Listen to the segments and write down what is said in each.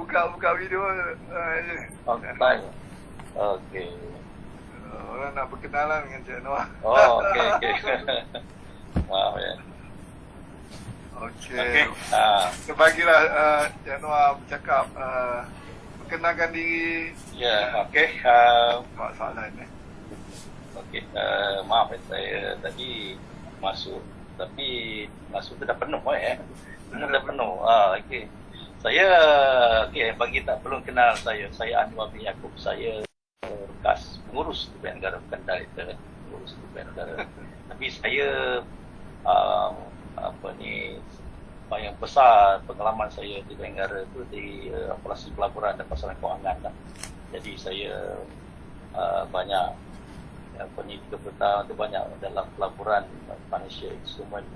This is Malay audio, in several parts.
buka video je. Online. Okey. Orang nak berkenalan dengan Cik Noah. Oh, okey. Maaf ya. Okey. Kita bagilah Cik Noah bercakap, perkenalkan diri. Ya, okey. Masalah ni. Okey, maaf saya tadi masuk, tapi masuk tu dah penuh dah penuh. Okey. Saya bagi tak belum kenal saya Anwar bin Yaakob. Saya bekas pengurus Tubuh Negara, bukan director pengurus Tubuh Negara. Tapi saya yang besar pengalaman saya di negara tu di operasi pelaburan dan pasaran kewangan lah. Jadi saya banyak 3 tahun tu banyak dalam pelaburan financial instrument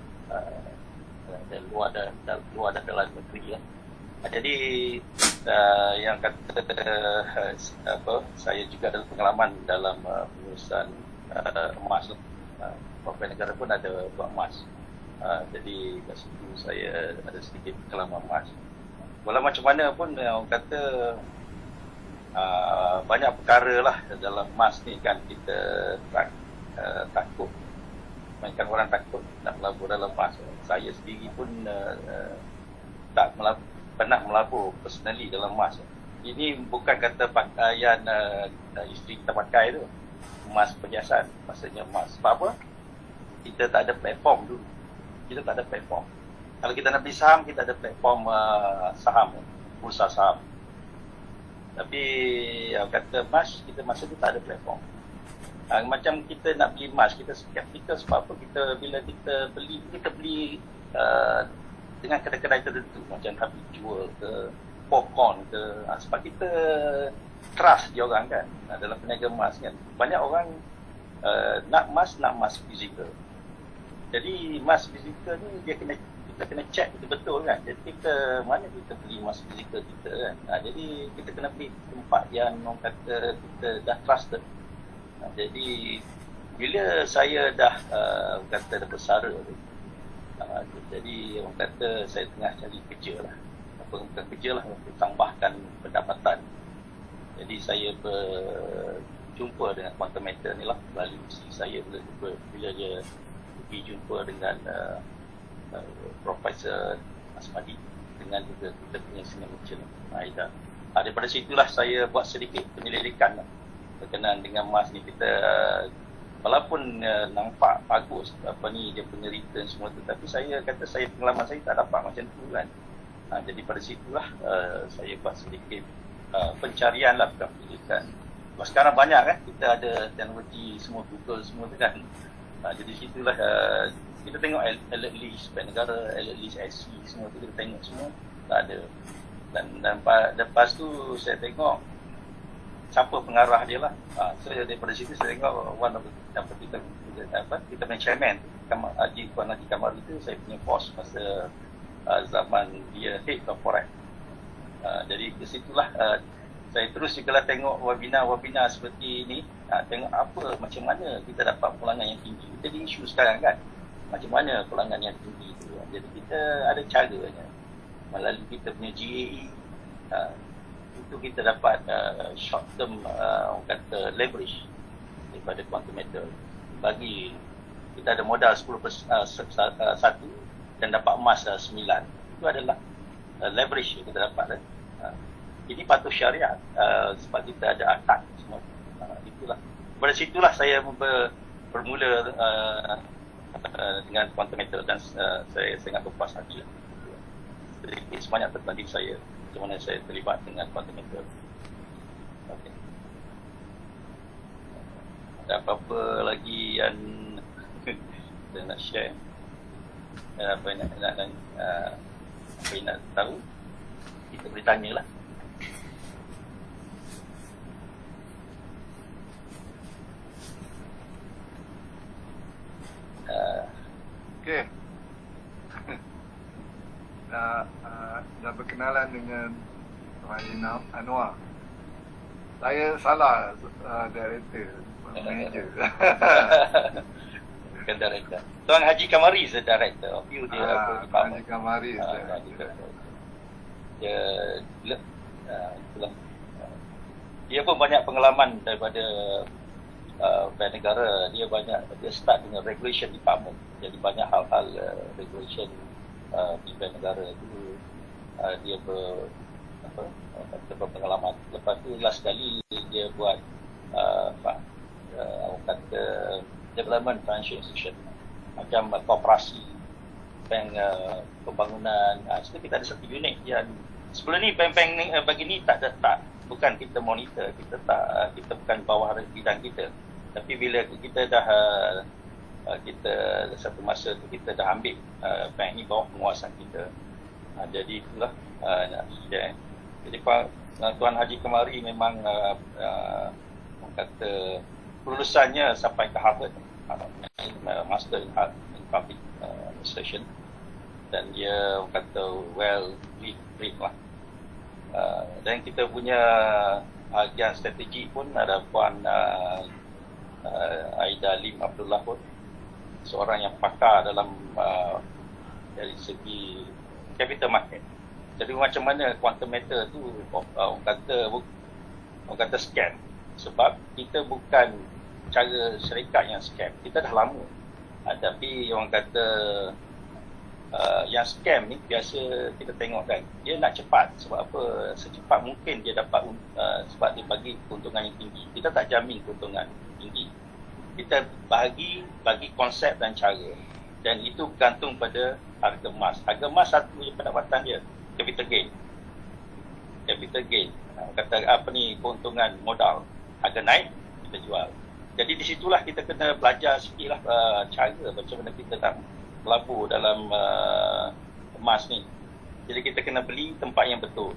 dan luar dan dalam negeri lah. Jadi yang kata saya juga ada pengalaman dalam pengurusan emas. Beberapa negara pun ada buat emas. Jadi kat situ saya ada sedikit pengalaman emas. Walau macam mana pun orang kata banyak perkara lah dalam emas ni kan kita takut. Mainkan orang takut nak melabur dalam emas. Saya sendiri pun tak pernah melabur personally dalam emas. Ini bukan kata pakaian isteri kita pakai tu, emas perhiasan, maksudnya emas. Sebab apa? Kita tak ada platform dulu. Kita tak ada platform. Kalau kita nak beli saham, kita ada platform saham, bursa saham. Tapi kata emas, kita masa tu tak ada platform. Macam kita nak beli emas, kita skeptikal sebab apa? Bila kita beli dengan kedai-kedai tertentu macam Habib Jewel ke Popcorn ke, sebab kita trust dia orang kan dalam peniaga emas kan. Banyak orang nak emas fizikal. Jadi emas fizikal ni kita kena check betul kan. Jadi mana kita beli emas fizikal kita kan. Jadi kita kena beli tempat yang orang kata kita dah trusted. Jadi bila saya dah kata dah bersara tu, jadi orang kata saya tengah cari kerja lah. Bukan kerja lah, untuk tambahkan pendapatan. Jadi saya berjumpa dengan quantum meter ni lah. Melalui isteri saya bila dia pergi jumpa dengan Profesor Asmadi, dengan juga kita punya senior merchant Aida. Daripada situlah saya buat sedikit penyelidikan lah, berkenaan dengan emas ni. Kita walaupun nampak bagus dia punya return semua tu, tapi saya kata pengalaman saya tak dapat macam tu kan. Jadi pada situlah saya buat sedikit pencarian lah, bukan penyelidikan. Sekarang banyak kan, kita ada teknologi semua, Google semua tu kan. Jadi situlah kita tengok alert list Bank Negara, alert list SC semua tu kita tengok semua, tak ada. Dan lepas tu saya tengok siapa pengarah dia lah. So daripada situ saya tengok one of the kita punya chairman Haji Puan Haji Kamar itu, saya punya bos masa zaman dia head corporate. Jadi ke situlah saya terus juga lah tengok webinar seperti ini, tengok apa, macam mana kita dapat pulangan yang tinggi. Jadi isu sekarang kan, macam mana pulangan yang tinggi itu. Jadi kita ada caranya melalui kita punya GAE. Itu kita dapat short term orang kata leverage daripada quantum meter. Bagi kita ada modal 10% satu dan dapat emas 9. Itu adalah leverage yang kita dapat. Ini patuh syariat sebab kita ada akad semua. Itulah. Pada situlah saya bermula dengan quantum meter dan saya sangat berpuas hati. Jadi sebanyak berbanding saya macam mana saya terlibat dengan quantum meter. Okay. Ada apa-apa lagi yang saya nak share? Apa yang nak tahu? Kita boleh tanyalah. Okey. Dah berkenalan dengan Haji Anwar. Saya salah director, manager. Bukan director. Tuan Haji Kamari is the director of you. Dia Haji Kamari is dia pun banyak pengalaman daripada bank negara. Dia start dengan regulation department. Jadi banyak hal-hal regulation di bank negara itu dia berpengalaman. Lepas tu last sekali dia buat orang kata development financial institution, macam koperasi, bank pembangunan. So kita ada satu unit yang sebelum ni bank-bank ni bagi ni bukan kita monitor, kita bukan bawah bidang kita. Tapi bila kita dah satu masa tu kita dah ambil bank ni bawah penguasaan kita. Jadi itulah nak share. Jadi Tuan Haji kemari memang orang kata lulusannya sampai ke Harvard, Master in Public Administration, dan dia orang kata well read lah. Dan kita punya bahagian strategi pun ada Puan Aida Lim Abdullah pun seorang yang pakar dalam dari segi capital market. Jadi macam mana quantum meter tu orang kata scam, sebab kita bukan cara syarikat yang scam, kita dah lama. Tapi orang kata yang scam ni biasa kita tengok kan, dia nak cepat. Sebab apa? Secepat mungkin dia dapat sebab dia bagi keuntungan yang tinggi. Kita tak jamin keuntungan tinggi. Kita bagi konsep dan cara, dan itu bergantung pada harga emas. Harga emas satu je pendapatan dia, capital gain. Kata apa ni, keuntungan modal. Harga naik, kita jual. Jadi di situlah kita kena belajar sikitlah cara macam mana kita nak melabur dalam emas ni. Jadi kita kena beli tempat yang betul.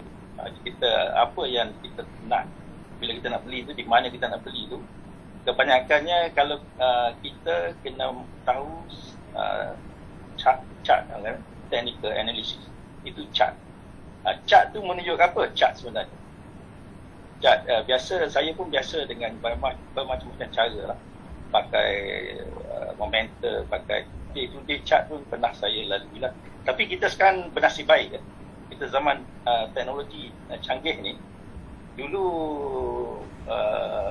Kita apa yang kita nak, bila kita nak beli tu, di mana kita nak beli tu. Kebanyakannya kalau kita kena tahu chart technical analysis, itu chart. Chart tu menunjuk apa? Chart sebenarnya. Chart biasa, saya pun biasa dengan bermacam-macam cara lah. Pakai momentum, pakai day-to-day chart pun pernah saya lalui lah. Tapi kita sekarang bernasib baik kan. Kita zaman teknologi canggih ni, dulu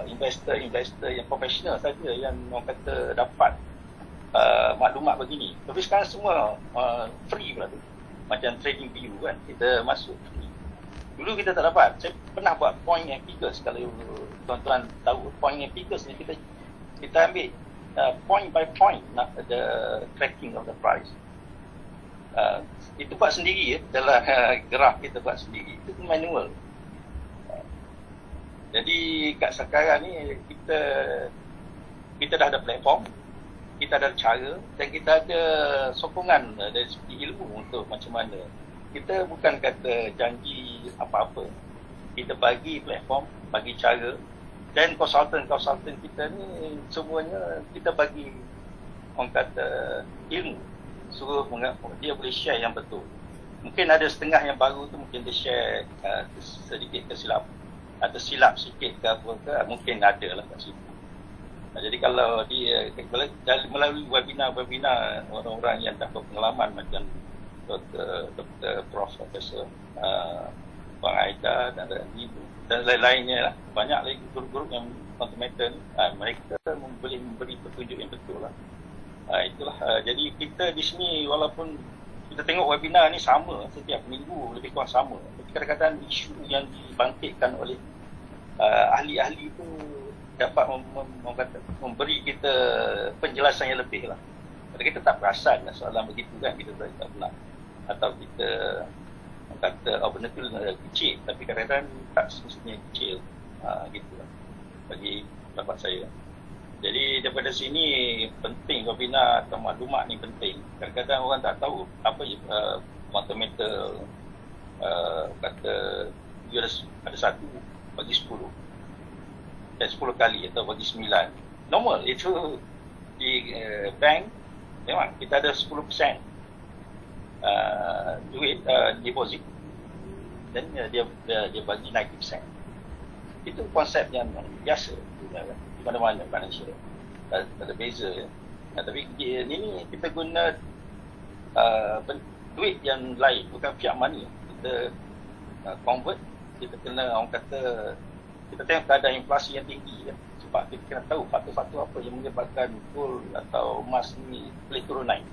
investor yang profesional saja yang orang kata dapat maklumat begini. Tapi sekarang semua free pula tu. Macam trading view kan, kita masuk free. Dulu kita tak dapat. Saya pernah buat point and figures. Kalau tuan-tuan tahu point and figures ni, kita ambil point by point the tracking of the price. Itu buat sendiri ya, dalam graf kita buat sendiri. Itu manual. Jadi kat sekarang ni kita dah ada platform, kita ada cara, dan kita ada sokongan dari segi ilmu untuk macam mana. Kita bukan kata janji apa-apa. Kita bagi platform, bagi cara, dan konsultan kita ni semuanya kita bagi orang kata ilmu. Suruh dia boleh share yang betul. Mungkin ada setengah yang baru tu mungkin dia share sedikit kesilapan, atau silap sikit ke apa ke, mungkin ada lah kat situ. Jadi kalau dia melalui webinar orang-orang yang dah berpengalaman macam Dr. Prof. Profesor Puan Aida dan lain-lainnya lah, banyak lagi guru-guru yang fundamental ni, mereka boleh memberi petunjuk yang betul lah. Itulah jadi kita di sini walaupun kita tengok webinar ni sama setiap minggu, lebih kurang sama, tapi kadang-kadang isu yang dibangkitkan oleh ahli-ahli itu dapat memberi kita penjelasan yang lebih lah. Kalau kita tak perasan soalan begitu kan, kita tak pernah, atau kita kata benda tu kecil, tapi kadang-kadang tak semestinya kecil, gitu lah bagi pendapat saya. Jadi daripada sini penting webinar atau maklumat ni penting. Kadang-kadang orang tak tahu apa quantum meter, kata dia ada 1 bagi 10 dan 10 kali atau bagi 9. Normal itu di bank memang kita ada 10% duit deposit, dan dia bagi 90%. Itu konsep yang biasa di mana-mana financial. Tak ada beza ya. Tapi ini kita guna duit yang lain, bukan fiat money. Kita convert, kita kena orang kata kita tengok keadaan inflasi yang tinggi kan. Sebab kita kena tahu faktor-faktor apa yang menyebabkan gold atau emas ni boleh turun naik.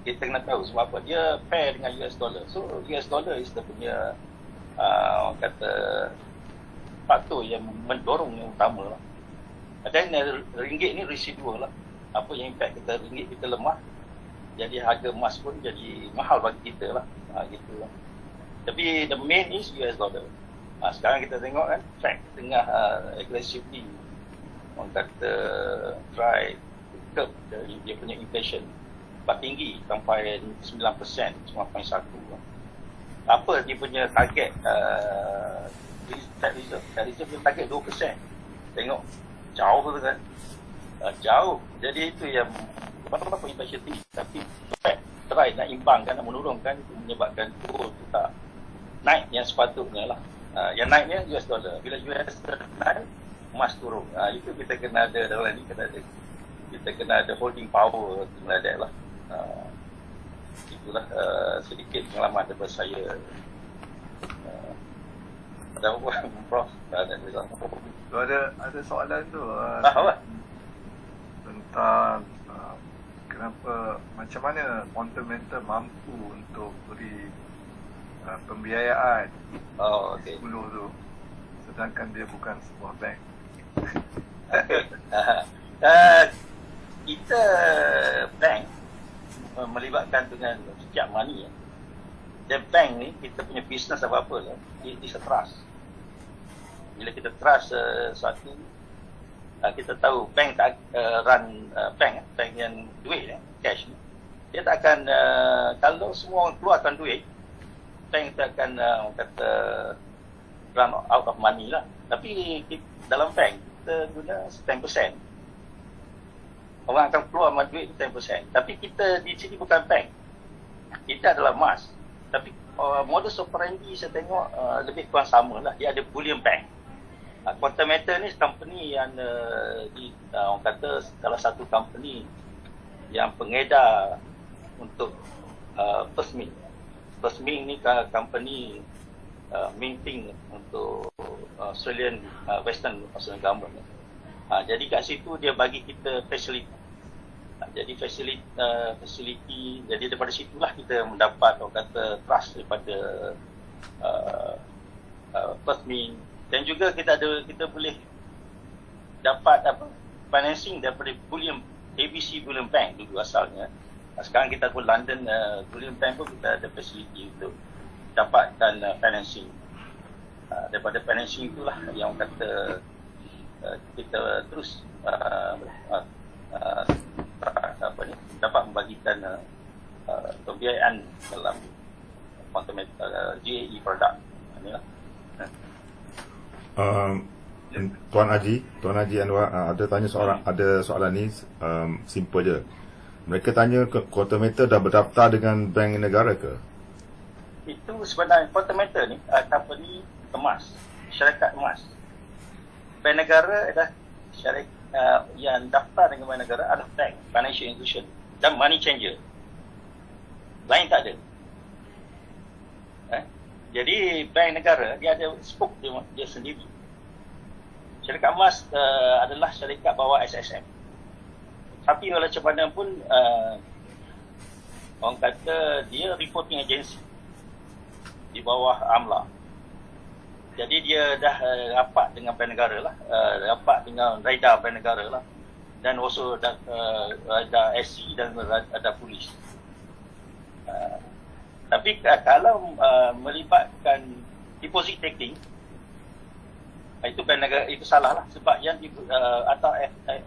Kita kena tahu sebab apa, dia pair dengan US dollar. So US dollar is the punya orang kata faktor yang mendorong yang utama lah. Dan ringgit ni residual lah. Apa yang impact kita, ringgit kita lemah, jadi harga emas pun jadi mahal bagi kita lah. Gitu lah. Tapi the main is US dollar. Sekarang kita tengok kan, Fed tengah aggressively orang kata try to curb dia punya inflation tinggi sampai 9%, 9.1. Apa dia punya target Fed Reserve punya target 2%. Tengok jauh tu kan, jauh. Jadi itu yang apa inflation tinggi, tapi Fed try nak imbangkan, nak menurunkan, itu menyebabkan gold tu tak naik yang sepatutnya lah. Yang naiknya US dollar. Bila US dollar naik, emas turun. Itu kita kena ada dalam ni, kita kena ada holding power, kena ada lah. Itulah sedikit pengalaman daripada saya. Ada apa Prof? Ada soalan tu apa? tentang kenapa, macam mana fundamental mampu untuk beri pembiayaan Okay. 10 tu, sedangkan dia bukan sebuah bank. Okay. Kita bank melibatkan dengan setiap money. Dan bank ni, kita punya bisnes apa-apa lah, it's a trust. Bila kita trust satu, kita tahu bank tak run bank yang duit cash ni, dia tak akan kalau semua orang keluarkan duit, bank tak akan kata run out of money lah. Tapi dalam bank kita guna 10%. Orang akan keluar duit 10%. Tapi kita di sini bukan bank, kita adalah emas. Tapi modus operandi saya tengok lebih kurang sama lah. Dia ada bullion bank. Quantum Metal ni company yang orang kata salah satu company yang pengedar untuk First Mint. First Mint ni company minting untuk Australian Western Australian government. Jadi kat situ dia bagi kita facility. Jadi facility, jadi daripada situlah kita mendapat orang kata trust daripada First Mint. Dan juga kita boleh dapat financing daripada bullion, ABC Bullion Bank dulu asalnya. Sekarang kita pun London Bullion Bank pun kita ada facility untuk dapatkan financing. Daripada financing itulah yang kata kita terus dapat membagikan pembiayaan dalam GAE produk. Inilah. Tuan Haji Anwar ada tanya soalan ni simple je. Mereka tanya Quantum Metal dah berdaftar dengan bank negara ke? Itu sebenarnya Quantum Metal ni company emas, syarikat emas. Bank negara adalah syarikat yang daftar dengan bank negara adalah bank, financial institution dan money changer. Lain tak ada. Jadi bank negara dia ada spoke dia sendiri. Syarikat emas adalah syarikat bawah SSM. Tapi oleh macam mana pun orang kata dia reporting agency di bawah AMLA. Jadi dia dah rapat dengan bank negara lah, rapat dengan radar bank negara lah, dan also ada SC dan ada polis. Tapi kalau melibatkan deposit taking, itu bank negara itu salah lah, sebab yang atau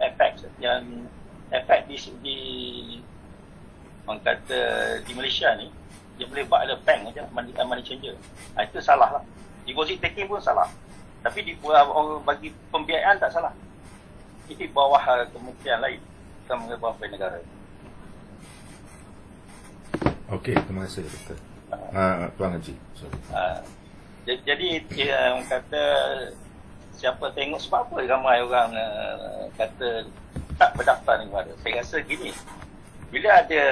efek yang efek di orang kata di Malaysia ni dia boleh buat ada bank aja, money changer. Itu salah lah. Deposit taking pun salah. Tapi orang bagi pembiayaan tak salah. Itu bawah kementerian lain, bukan bawah bank negara. Okey, terima kasih Doktor. Tuan Haji. Jadi orang kata siapa tengok, sebab apa ramai orang kata tak berdaftar ni ada. Saya rasa gini, bila ada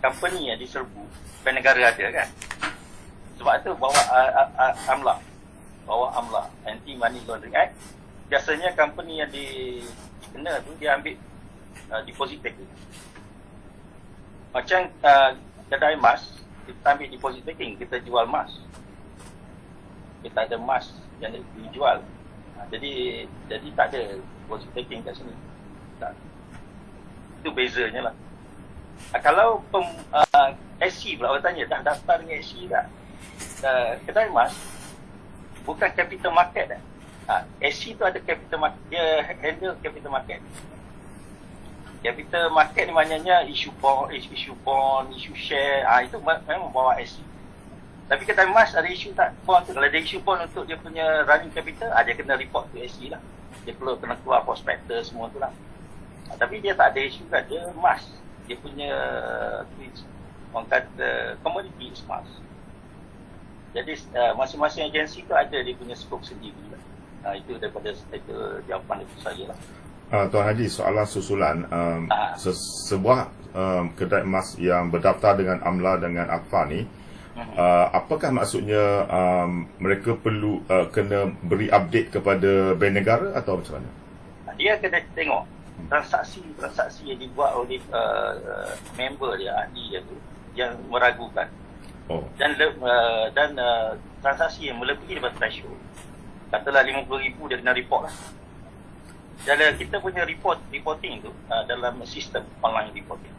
company yang diserbu, bank negara ada kan, sebab itu bawa AMLA bawah AMLA, Anti Money Laundering Act. Biasanya company yang dikena tu dia ambil deposit taking. Macam kedai emas, kita ambil deposit taking, kita jual emas. Kita ada emas yang dijual. Jadi tak ada deposit taking kat sini. Tak. Itu bezanya lah. Kalau SC pula orang tanya, dah daftar dengan SC tak? Kedai emas bukan capital market dah. SC tu ada capital market, dia handle capital market. Capital market ni maknanya issue bond, issue share, itu memang bawa SC. Tapi kedai emas ada issue tak? Bond tu, kalau ada issue bond untuk dia punya running capital, dia kena report to SC lah. Dia perlu kena keluar prospectus semua tu lah. Tapi dia tak ada issue kan, dia emas. Dia punya orang kata commodity emas. Jadi masing-masing agensi tu ada dia punya skop sendiri lah. Itu daripada itu jawapan itu saya lah. Tuan Haji, soalan susulan. Sebuah kedai emas yang berdaftar dengan AMLA dengan ACFA ni, apakah maksudnya mereka perlu kena beri update kepada Bank Negara atau macam mana? Dia kena tengok transaksi yang dibuat oleh member dia, ahli dia tu yang meragukan. Dan transaksi yang melebihi daripada threshold, katalah 50,000 dia kena report lah. Dalam kita punya reporting tu dalam sistem online reporting,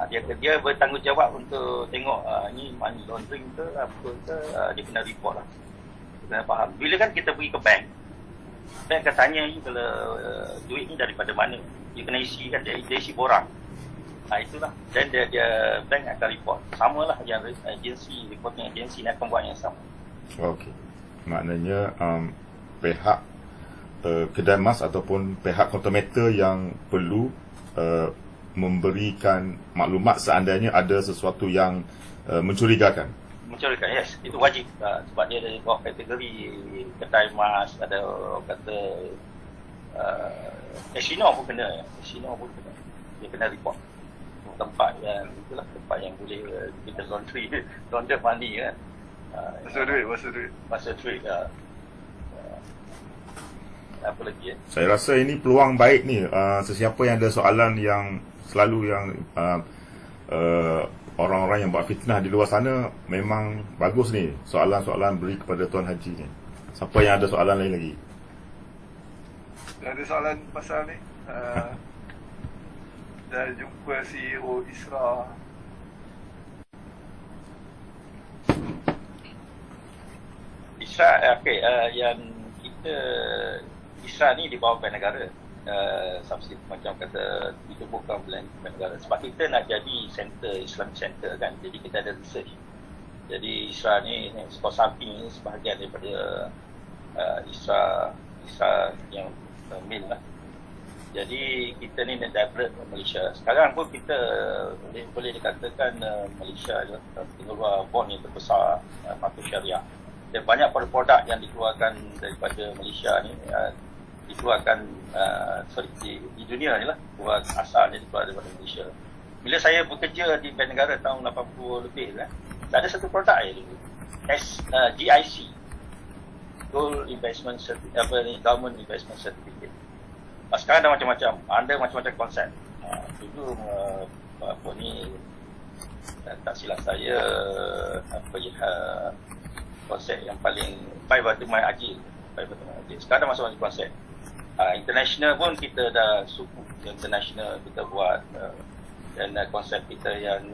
dia bertanggungjawab untuk tengok ni money laundering ke apa ke, dia kena report lah. Dia kena faham. Bila kan kita pergi ke bank akan tanya you kalau duit ni daripada mana, you kena isi kan, dia isi borang. Itulah, dan dia bank akan report. Samalah yang agensi, reporting agensi ni akan buat yang sama. Okey, maknanya pihak kedai emas ataupun pihak kontometer yang perlu memberikan maklumat seandainya ada sesuatu yang mencurigakan. Mencurigakan, yes, itu wajib. Sebab dia ada bawah kategori kedai emas, ada orang kata casino pun kena. Dia kena report tempat yang itulah, tempat yang boleh kita launder money kan. Masa duit. Apa lagi Saya rasa ini peluang baik ni. Sesiapa yang ada soalan yang selalu yang orang-orang yang buat fitnah di luar sana, memang bagus ni soalan-soalan beri kepada Tuan Haji ni. Siapa yang ada soalan lain lagi? Ada soalan pasal ni. Dah jumpa CEO ISRA. Yang kita ISRA ni di bawah Bank Negara. Subsidi macam kata ditubuhkan oleh Bank Negara. Sebab kita nak jadi center, Islamic center kan. Jadi kita ada research. Jadi ISRA ni consulting ni sebahagian daripada ISRA yang main lah. Jadi kita ni develop Malaysia. Sekarang pun kita boleh dikatakan Malaysia adalah pengeluar bond yang terbesar patuh syariah. Dan banyak produk yang dikeluarkan daripada Malaysia ni dikeluarkan di dunia ni lah, asalnya dikeluarkan daripada Malaysia. Bila saya bekerja di Bank Negara tahun 80 lebih kan, ada satu produk dulu, GIC, Gold Investment Government Investment Certificate. Sekarang dah macam-macam, ada macam-macam konsep. Dulu apa ni, tak silap saya, konsep yang paling baik batu mai ajil. Sekarang dah masuk konsep. International pun kita dah suku international kita buat, dan konsep kita yang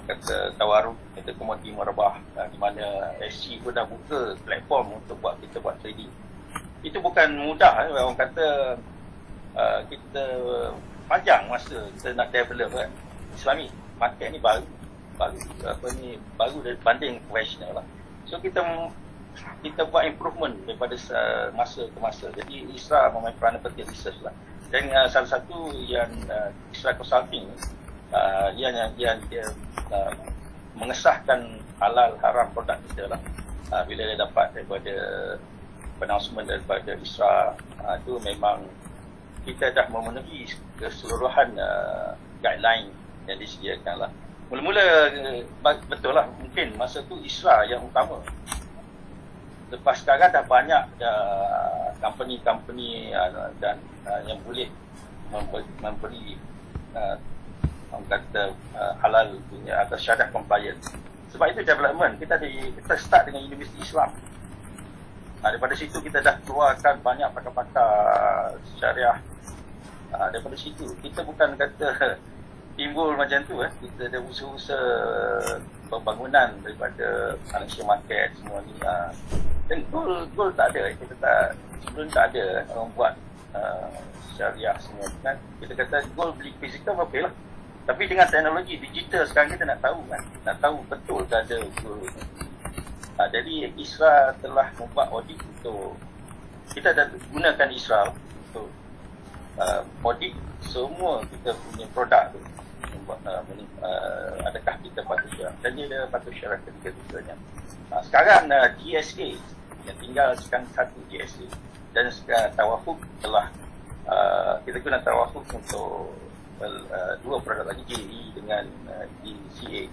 kata tawaruk, kata komoditi merabah, di mana SC pun dah buka platform untuk kita buat trading. Itu bukan mudah. Orang kata kita panjang masa kita nak develop kan. Islamic market ni baru berbanding profesional lah. So kita buat improvement daripada masa ke masa. Jadi ISRA memain peranan penting research lah. Dan salah satu yang ISRA Consulting yang dia mengesahkan halal haram produk kita lah. Bila dia dapat daripada announcement daripada ISRA, itu memang kita dah memenuhi keseluruhan guideline yang disediakan lah. Mula-mula betul lah, mungkin masa tu ISRA yang utama. Lepas sekarang dah banyak company-company dan yang boleh memberi orang kata halal punya atau syahadat compliance. Sebab itu development kita start dengan Universiti Islam. Daripada situ kita dah keluarkan banyak pakar-pakar syariah. Daripada situ kita bukan kata timbul macam tu, kita ada usaha-usaha pembangunan daripada financial market semua ni. Dan goal tak ada, sebelum tak ada orang buat syariah semua kan. Kita kata goal beli fizikal berapa lah. Tapi dengan teknologi digital sekarang kita nak tahu kan, nak tahu betul tak ada goal. Jadi ISRA telah membuat audit untuk, kita dah gunakan ISRA untuk audit semua kita punya produk tu. Adakah kita patut syarah, dan dia patut syarah ketiga-tiganya. Sekarang GSA yang tinggal sekarang satu GSA, dan sekarang tawafuk telah kita guna tawafuk untuk dua produk lagi, JE dengan DCA.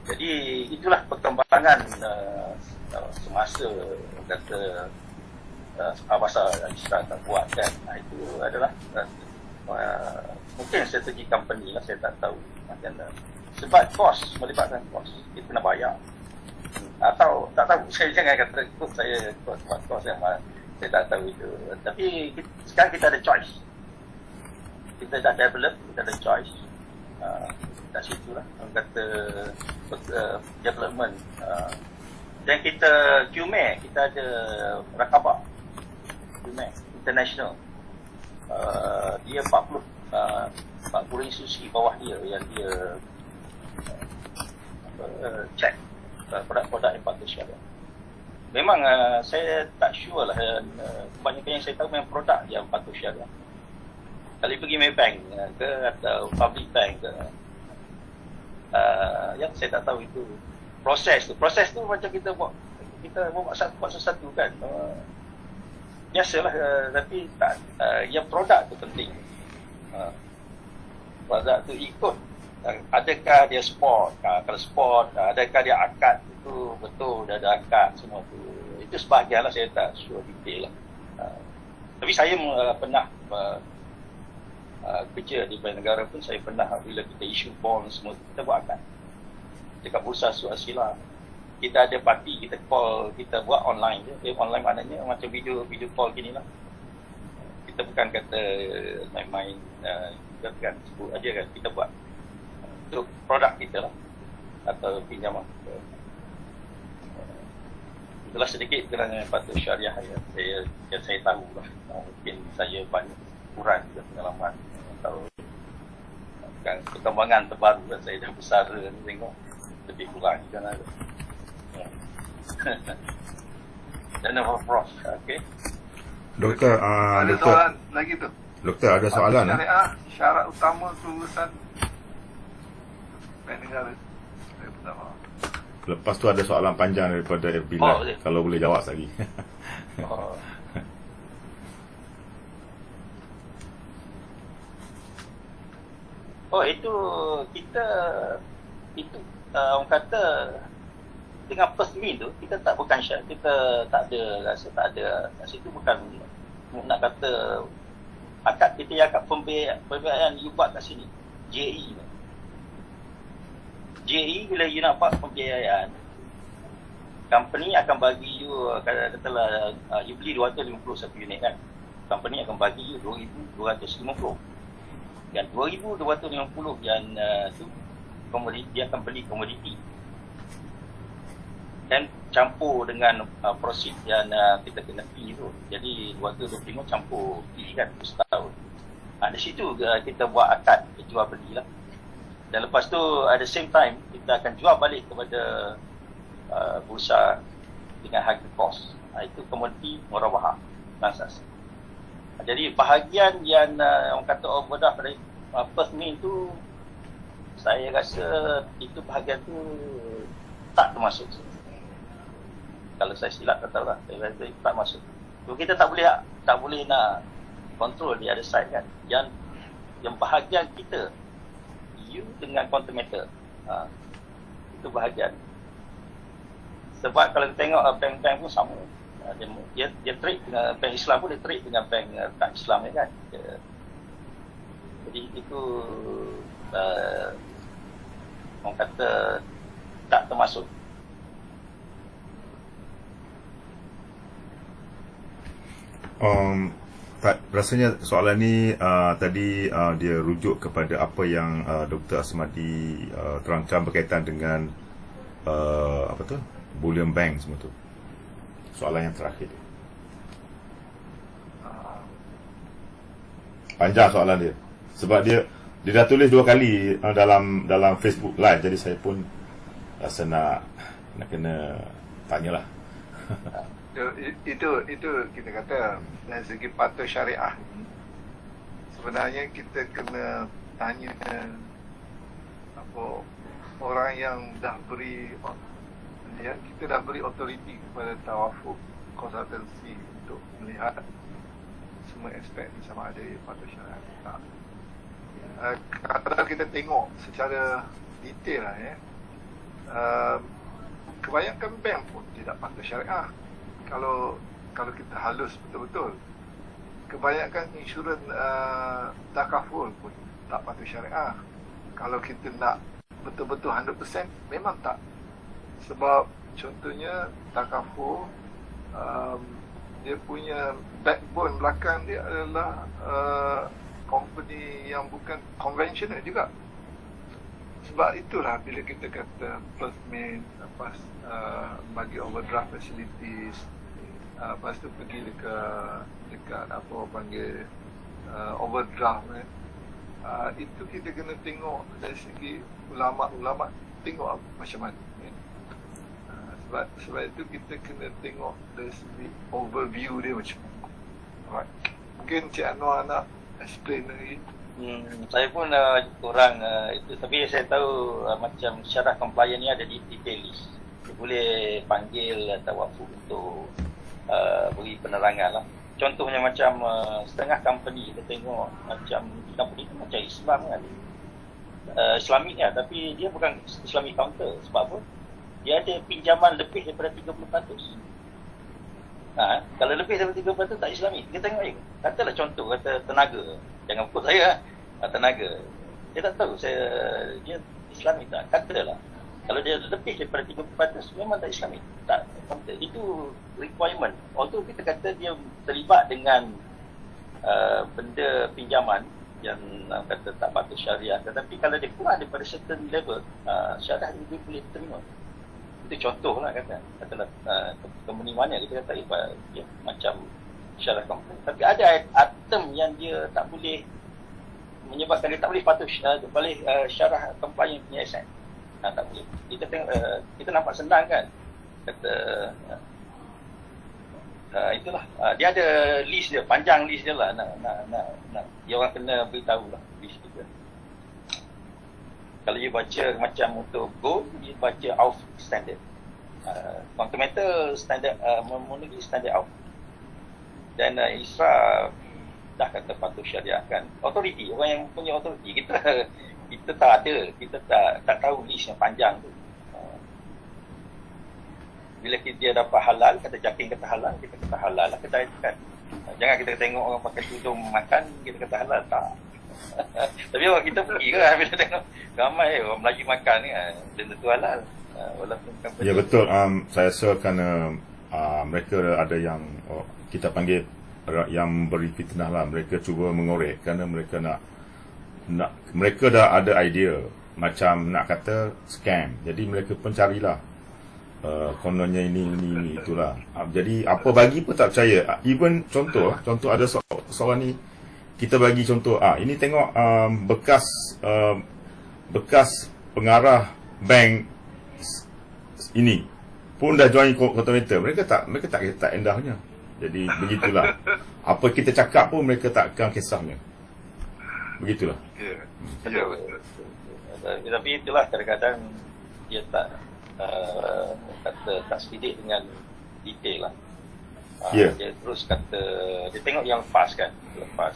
Jadi itulah perkembangan semasa kata pasal ISRA tak buat kan. Itu adalah mungkin strategi company lah, saya tak tahu macam mana. Sebab kos, melibatkan kos, kita kena bayar. Atau tak tahu, saya jangan kata saya kos yang saya tak tahu itu. Tapi sekarang kita ada choice. Kita dah develop, kita ada choice. Kat situ lah orang kata development. Dan kita QME, kita ada Rakabah QME International. Dia 40 institusi bawah dia yang dia check produk-produk yang patut syariah. Memang saya tak sure lah, kebanyakan yang saya tahu memang produk yang patut syariah. Kalau pergi Maybank ke atau public bank ke, yang saya tak tahu itu proses tu macam kita buat sesuatu kan, biasalah, tapi tak, yang produk tu penting. Produk tu ikut, adakah dia sport, kalau sport adakah dia akad, itu betul dia ada akad semua tu, itu sebahagian lah, saya tak sure detail lah. Tapi saya pernah kerja di bank negara pun, saya pernah bila kita issue bond semua kita buat akad dekat Bursa Suasila. Kita ada parti, kita call, kita buat online je. Online maknanya macam video call gini lah. Kita bukan kata main-main, kita kan sebut aja kan, kita buat untuk produk kita lah, atau pinjaman. Itulah sedikit kerana patut syariah yang saya tahu lah. Mungkin saya banyak kurang juga pengalaman atau kan perkembangan terbaru dan saya dah besar tengok lebih kurang juga lah. Dan Prof. Okey. Doktor, ada doktor soalan lagi tu. Doktor ada soalan syariah, syarat utama kelulusan bank negara. Saya tak faham. Lepas tu ada soalan panjang daripada Bila, kalau boleh jawab lagi. Itu kita orang kata dengan first meal tu kita tak bukan syarat, kita tak ada rasa itu bukan nak kata akad kita yang akad pembiayaan you buat kat sini JE bila you nak buat pembiayaan, company akan bagi you, katalah you beli 251 unit kan, company akan bagi you 2,250, dan 2,250 yang tu komoditi, dia akan beli komoditi dan campur dengan proceed yang kita kena fee tu. Jadi 225 campur fee kan setahun. Di situ kita buat akad jual beli lah. Dan lepas tu at the same time kita akan jual balik kepada bursa dengan harga kos. Itu komoditi murabahah transaksi. Jadi bahagian yang orang kata overdraft dari first meal tu, saya rasa itu bahagian tu tak termasuk. Kalau saya silap tak tahu lah, saya rasa itu tak masuk. So, kita tak boleh nak control di other side kan. Yang bahagian kita you dengan countermeasure. Itu bahagian. Sebab kalau kita tengok bank-bank pun sama. Dia trade dengan bank Islam pun, dia trade dengan bank tak Islam ni kan. Jadi itu orang kata tak termasuk. Rasanya soalan ni tadi dia rujuk kepada apa yang Dr. Asmadi terangkan berkaitan dengan apa tu, bullion bank semua tu. Soalan yang terakhir. Panjang soalan dia. Sebab dia dah tulis 2 kali dalam Facebook Live, jadi saya pun rasa nak kena tanyalah. Itu kita kata dari segi patuh syariah, sebenarnya kita kena tanya apa orang yang dah beri, kita dah beri authority kepada Tawafuk Consultancy untuk melihat semua aspek ni sama ada patuh syariah atau tak. Kalau kita tengok secara detail lah kebanyakan bank pun tidak patuh syariah. Kalau kita halus betul-betul, kebanyakan insurans takaful pun tak patuh syariah. Kalau kita nak betul-betul 100%, memang tak. Sebab contohnya takaful, dia punya backbone belakang dia adalah company yang bukan konvensional juga. Sebab itulah bila kita kata first main, lepas bagi overdraft facilities, lepas tu pergi dekat apa panggil overdraft itu kita kena tengok dari segi ulama' tengok macam mana. Sebab itu kita kena tengok dari segi overview dia macam mana. Alright. Mungkin Cik Anwar nak explain lagi. Saya pun kurang itu, tapi saya tahu macam syarah compliance ni ada di detail list. Dia boleh panggil Tawafuk untuk beri penerangan lah. Contohnya macam setengah company kita tengok macam company tu macam Islam kan, Islamik kan, tapi dia bukan Islamic counter. Sebab apa? Dia ada pinjaman lebih daripada 30%. Kalau lebih daripada 30% tak Islamik. Kita tengok je. Katalah contoh, kata tenaga. Jangan pukul saya. Tenaga. Dia tak tahu dia Islamik tak. Katalah. Kalau dia lebih daripada 30% memang tak Islamik. Tak. Itu requirement. Although kita kata dia terlibat dengan benda pinjaman yang kata tak patut syariah. Tetapi kalau dia kurang daripada certain level, syariah dia boleh terima. Itu contoh lah katalah company mana kita kata dia macam syarah company. Tapi ada item yang dia tak boleh menyebabkan dia tak boleh patuh boleh syarah compliance punya asset. Tak boleh. Kita tengok kita nampak senang kan. Kata itulah dia ada list dia, panjang list dia lah nak dia orang kena beritahu lah list dia. Kalau you baca macam untuk gold, you baca AUF standard. Countermeasure standard, monogly standard AUF. Dan ISRA dah kata patuh syariah kan. Authority, orang yang punya authority. Kita tak ada, kita tak tahu list yang panjang tu. Bila dia dapat halal, kata Jakin kata halal, kita kata halal lah, kita kan. Jangan kita tengok orang pakai tudung makan, kita kata halal, tak. Tapi orang kita pergi kan bila tengok ramai orang Melayu makan ni, benda tu halal. Walaupun ya betul. Saya rasa kerana mereka ada yang kita panggil yang beri fitnah lah. Mereka cuba mengorek kerana mereka nak mereka dah ada idea macam nak kata scam. Jadi mereka pun carilah kononnya ini itulah. Jadi apa bagi pun tak percaya. Even contoh ada soalan ni, kita bagi contoh, ini tengok bekas pengarah bank ini pun dah join countermeasure. Mereka tak endahnya. Jadi begitulah. Apa kita cakap pun mereka takkan kisahnya. Begitulah. Ya, betul. Tapi itulah kadang-kadang dia tak kata tak sedidik dengan detail lah. Dia terus kata, dia tengok yang lepas kan, lepas.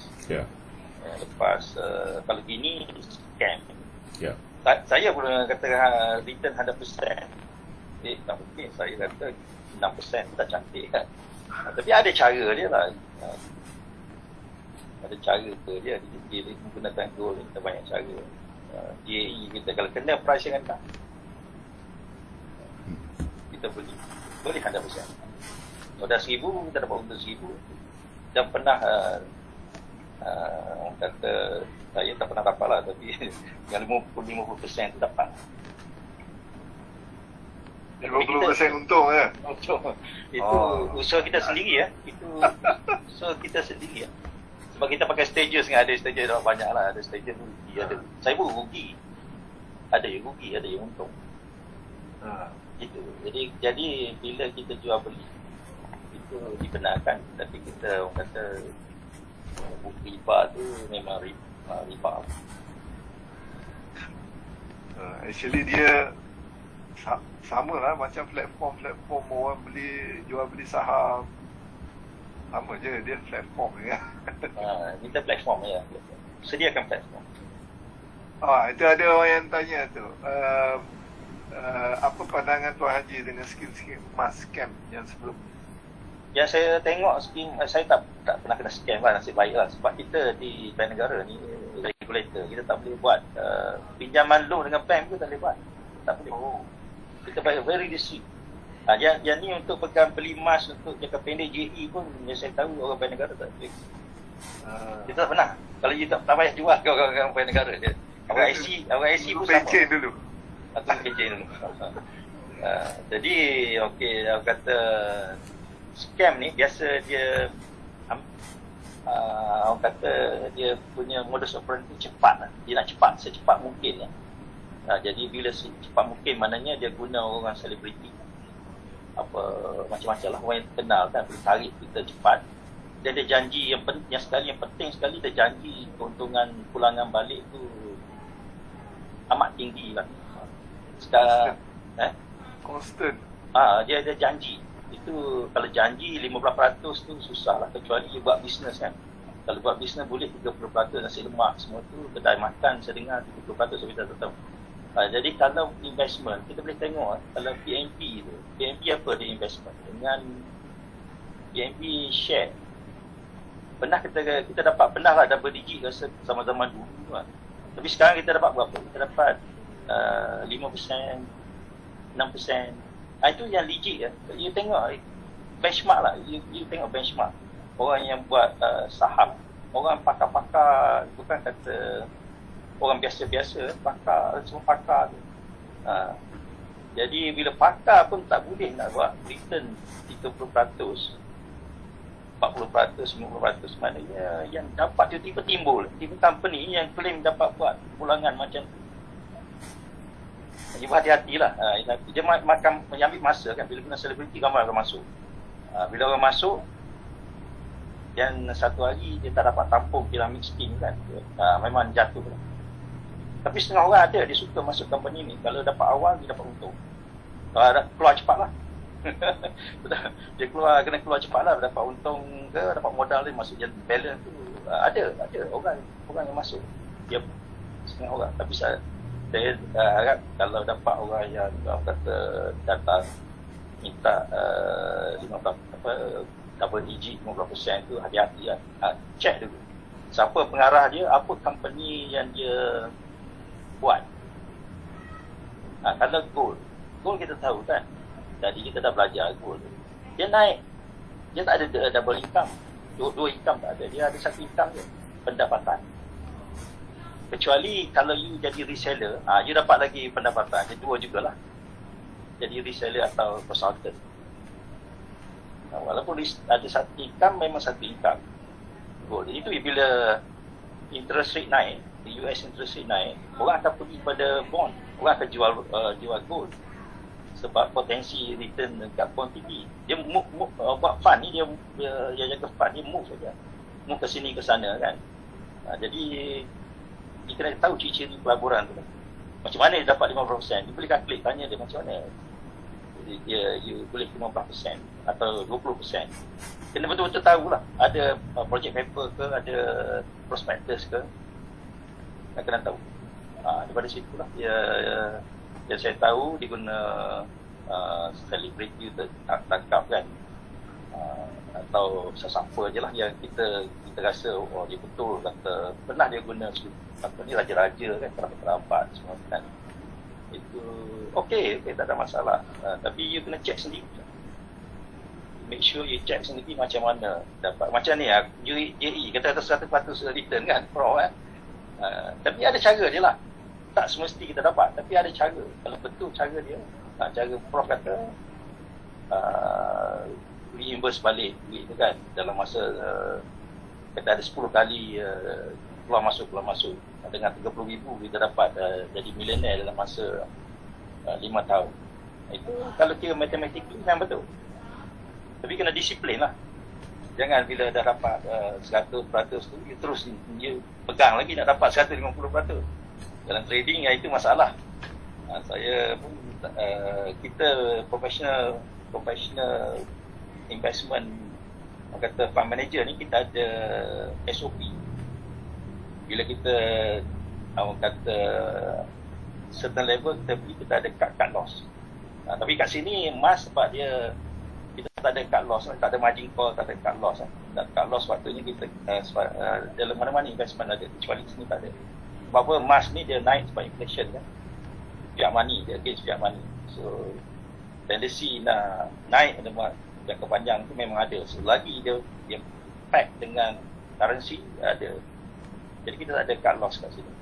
Lepas kalau gini scam. Ya. Saya pun kata return 100%. Tak mungkin saya kata 6% tak cantik kan. Tapi ada cara dia lah. Ada cara dia menggunakan gold kita banyak cara. GAE kita kalau kena price yang rendah, kita boleh 100%. Modal 1,000 kita dapat untung 1,000. Dan pernah orang kata saya tak pernah dapat lah, tapi yang 50% tu dapat. 50% untung ya. Itu usaha kita sendiri ya. Itu usaha kita sendiri ya. Sebab kita pakai stages kan, ada stages dah banyak lah, ada stages rugi, ada. Saya pun rugi. Ada yang rugi, ada yang untung. Itu. Jadi bila kita jual beli itu dibenarkan, tapi kita orang kata riba tu memang riba. Actually dia sama lah macam platform orang jual beli saham, sama je, dia platform je. Kita platform ya, sediakan platform. Itu ada orang yang tanya tu, apa pandangan Tuan Haji dengan skim-skim emas scam yang sebelum? Yang saya tengok skim, saya tak pernah kena scam lah, nasib baik lah. Sebab kita di bank negara ni regulator, kita tak boleh buat pinjaman loan dengan bank tu tak boleh buat. Tak boleh. Kita very discreet. Yang ni untuk pegang beli emas untuk jangka pendek JE pun yang saya tahu orang bank negara tak boleh. Kita tak pernah. Kalau you tak payah jual ke orang bank negara dia. Orang IC pun sama. Pencen dulu. Atau pencen dulu. Jadi okey, orang kata scam ni biasa dia orang kata dia punya modus operandi cepat lah. Dia nak cepat, secepat mungkin lah. Jadi bila secepat mungkin maknanya dia guna orang selebriti, apa macam-macam lah, orang yang kenal kan, boleh tarik kita cepat. Dan dia janji yang penting sekali dia janji keuntungan pulangan balik tu amat tinggi lah. Sekarang constant. Dia janji. Itu kalau janji 15% tu susah lah, kecuali dia buat bisnes kan. Kalau buat bisnes boleh 30% nasi lemak semua tu, kedai makan saya dengar 30% saya tak tahu. Jadi kalau investment, kita boleh tengok kalau PNP tu, PNP apa dia investment? Dengan PNP share, pernah kita dapat pernah lah double digit rasa zaman-zaman dulu kan. Tapi sekarang kita dapat berapa? Kita dapat 5%, 6%. Itu yang legit ya. You tengok benchmark lah, you tengok benchmark. Orang yang buat saham, orang pakar-pakar, bukan kata orang biasa-biasa, pakar, semua pakar tu. Jadi bila pakar pun tak boleh nak buat return 30%, 40%, 50%, maknanya yang dapat tiba-tiba timbul. Tiba company yang claim dapat buat pulangan macam tu. Jadi berhati-hatilah. Dia makan mengambil masa kan, bila guna selebriti ramai orang masuk. Bila orang masuk, dan satu hari dia tak dapat tampung piramid scheme kan, memang jatuh lah. Tapi setengah orang ada, dia suka masuk company ni. Kalau dapat awal, dia dapat untung. Keluar cepat lah. Dia kena keluar cepat lah. Dapat untung ke, dapat modal dia masuk je balance tu. Ada orang yang masuk. Dia setengah orang. Tapi saya harap kalau dapat orang yang kata datang minta 15 double digit 50% tu, hati-hati lah. Check dulu siapa pengarah dia, apa company yang dia buat. Kalau gold kita tahu kan, jadi kita dah belajar gold, dia naik, dia tak ada double income, dua income tak ada, dia ada satu income je, pendapatan. Kecuali kalau you jadi reseller, you dapat lagi pendapatan, dia dua jugalah, jadi reseller atau consultant. Walaupun ada satu income, memang satu income gold. Itu bila interest rate naik, US interest rate naik, orang akan pergi pada bond, orang akan jual gold sebab potensi return dekat bond tinggi. Dia buat fund ni, dia jaga fund, dia move saja, move ke sini ke sana kan. Jadi kita kena tahu ciri-ciri pelaburan tu. Macam mana dia dapat 50%? Dia boleh calculate, tanya dia macam mana you boleh 15% atau 20%. Kena betul-betul tahulah, ada project paper ke, ada prospectus ke, kena tahu. Daripada situlah yang saya tahu dia guna selebriti tu tangkap kan, atau sesiapa je lah yang kita rasa dia betul kata pernah dia guna apa ni raja-raja kan, kerabat semua kan, itu okey tak ada masalah. Tapi you kena check sendiri, make sure you check sendiri macam mana dapat. Macam ni UAE kata 100% return kan, pro kan. Tapi ada cara je lah, tak semesti kita dapat, tapi ada cara. Kalau betul cara dia, cara Prof kata reimburse balik duit tu kan dalam masa kata ada 10 kali keluar masuk dengan 30,000 kita dapat jadi millionaire dalam masa 5 tahun. Itu kalau kira matematik memang betul, tapi kena disiplin lah. Jangan bila dah dapat 100% tu you terus you pegang lagi nak dapat 150%. Dalam trading itu masalah. Saya pun kita professional investment, kata fund manager ni, kita ada SOP. Bila kita kata certain level kita beli, kita ada cut loss. Tapi kat sini emas sebab dia kita tak ada cut loss, tak ada margin call, tak ada cut loss. Cut loss waktunya kita dalam mana-mana investment ada, kecuali sini tak ada. Sebab apa, emas ni dia naik sebab inflation kan, fiat money, dia against fiat money. So tendency nak naik dalam jangka panjang tu memang ada. Selagi dia pack dengan currency ada. Jadi kita tak ada cut loss kat sini.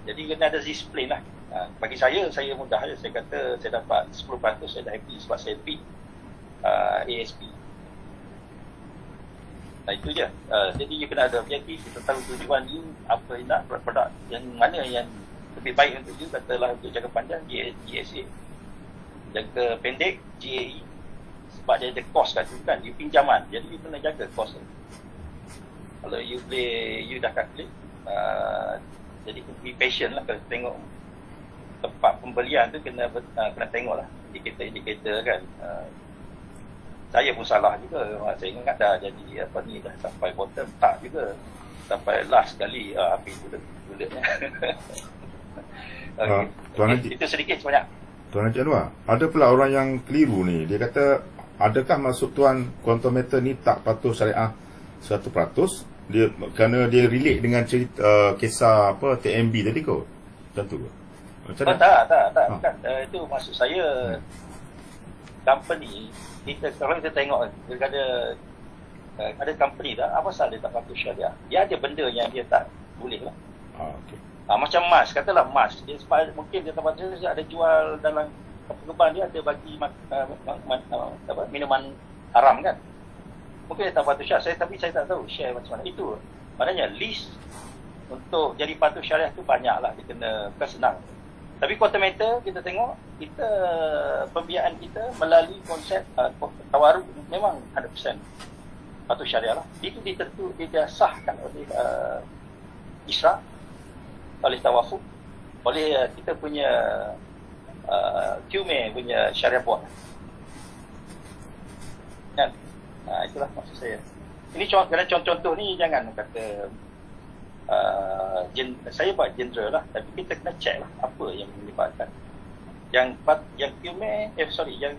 Jadi kena ada disiplin lah. Bagi saya mudah je. Saya kata saya dapat 10%, saya dah happy sebab saya beat ASP. Itu je. Jadi you kena ada objektif, kita tahu tujuan you apa you nak, produk yang mana yang lebih baik untuk you. Katalah untuk jangka panjang GSA, jangka pendek GAE, sebab dia ada cost kat situ kan, you pinjaman, jadi you kena jaga cost tu. Kalau you dah calculate, jadi be patient lah. Kalau tengok tempat pembelian tu kena tengok lah indikator kan. Saya pun salah juga. Saya ingat dah jadi apa ni, dah sampai bottom, tak juga. Sampai last kali habis bulatnya. Okay. Itu sedikit sebanyak. Tuan Haji Anwar, ada pula orang yang keliru ni. Dia kata, adakah maksud Tuan quantum meter ni tak patuh syariah 100%? Dia kerana dia relate dengan cerita kisah apa TMB tadi kot. Macam tu. Macam tak. Bukan. Itu maksud saya. Company kalau kita tengok ada company dah, apa pasal dia tak patuh syariah? Dia ada benda yang dia tak boleh lah. Okay. Macam emas, katalah emas, dia mungkin dia tak patuh syariah, ada jual dalam pengembangan dia, ada bagi minuman haram kan. Mungkin dia tak patuh syariah, tapi saya tak tahu share macam mana. Itu maknanya list untuk jadi patuh syariah tu banyak lah, dia kena, bukan senang. Tapi quantum meter kita tengok, kita pembiayaan kita melalui konsep tawaruk memang 100% patuh syariah lah. Itu disahkan oleh ISRA, oleh Tawafuk, oleh kita punya QME punya syariah board kan. Itulah maksud saya. Ini contoh ni jangan kata saya buat general lah, tapi kita kena check lah apa yang menyebabkan yang QME, yang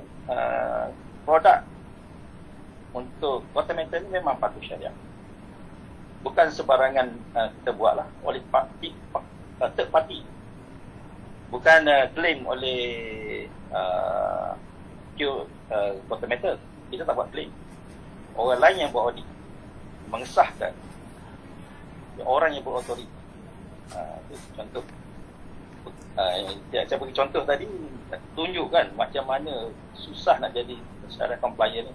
produk untuk quantum meter ni memang patuh syariah. Bukan sebarangan kita buat lah oleh third party. Bukan claim oleh quantum meter. Kita tak buat claim. Orang lain yang buat audit, mengesahkan, orang yang berautoriti. Itu contoh. Saya bagi contoh tadi, tunjukkan macam mana susah nak jadi syariah compliant ni.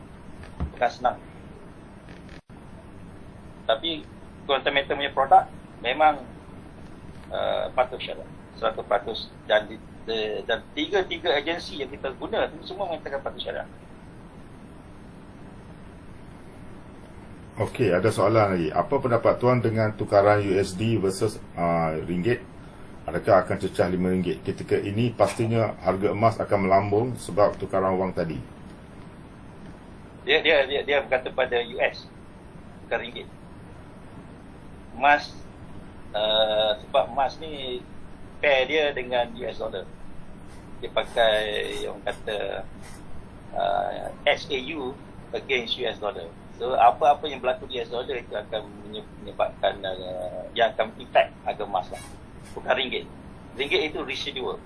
Bukan senang. Tapi quantum meter punya produk memang patuh syariah 100%. Dan tiga agensi yang kita guna tu semua mengatakan patuh syariah. Okey, ada soalan lagi. Apa pendapat Tuan dengan tukaran USD versus ringgit? Adakah akan cecah RM5? Ketika ini pastinya harga emas akan melambung sebab tukaran wang tadi. Dia berkata pada US, bukan ringgit. Emas Sebab emas ni pair dia dengan US dollar. Dia pakai yang kata SAU against US dollar. So apa-apa yang berlaku di US dollar itu akan menyebabkan yang akan impact harga emas lah. Bukan ringgit. Ringgit itu residual.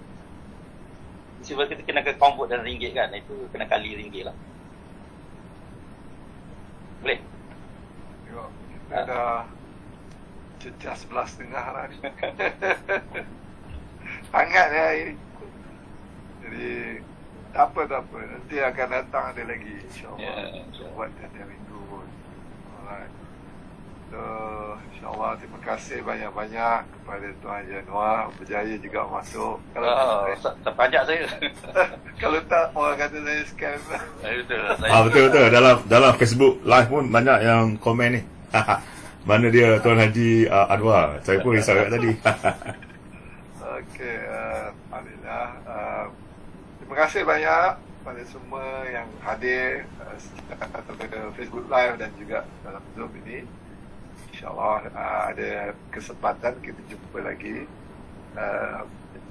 Sebab kita kena convert dalam ringgit kan, itu kena kali ringgit lah. Boleh? Tengok, kita dah cecah 11.30 lah ni. Hangat ya ini. Jadi tak apa. Nanti akan datang ada lagi, insyaAllah. Buat tiap minggu pun. Alright. So, insyaAllah terima kasih banyak-banyak kepada Tuan Januar. Berjaya juga masuk. Kalau terpanjat saya. kalau tak, orang kata saya scam. Betul. Dalam Facebook live pun banyak yang komen ni. Mana dia Tuan Haji Anwar? Saya pun risau kat tadi. Okey, alhamdulillah. Terima kasih banyak pada semua yang hadir secara Facebook Live dan juga dalam Zoom ini. InsyaAllah ada kesempatan kita jumpa lagi.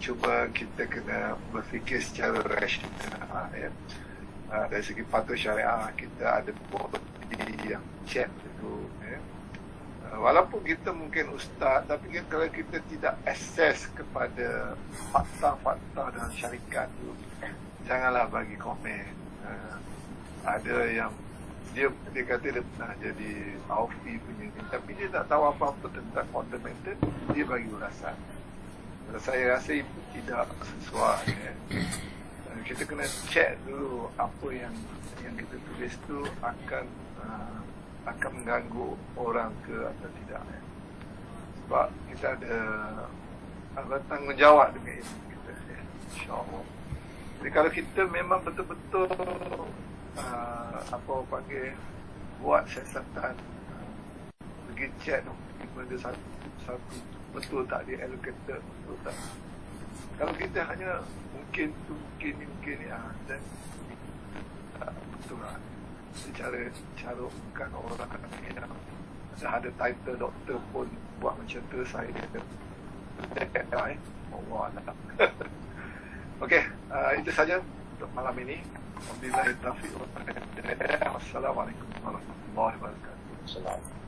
Cuma kita kena berfikir secara rasional. Ya. Dari segi patuh syariah, kita ada body yang check itu. Ya. Walaupun kita mungkin ustaz, tapi kalau kita tidak akses kepada fakta-fakta dalam syarikat tu, janganlah bagi komen. Ada yang dia kata dia pernah jadi Aufi punya ni, tapi dia tak tahu apa-apa tentang fundamental, dia bagi ulasan. Saya rasa itu tidak sesuai. Ya. Kita kena check dulu apa yang kita tulis tu akan mengganggu orang ke atau tidak. Sebab kita ada tanggungjawab dengan ilmu kita, insyaAllah. Jadi kalau kita memang betul-betul buat siasatan, pergi check benda satu betul tak dia allocated, betul tak. Kalau kita hanya mungkin dan betul lah. Cara bukan orang yang ada title doktor pun buat macam tu, saya Allah Alam. Okey, itu saja untuk malam ini. Alhamdulillah, taufiq wa hidayah. Wassalamualaikum warahmatullahi wabarakatuh. Assalamualaikum.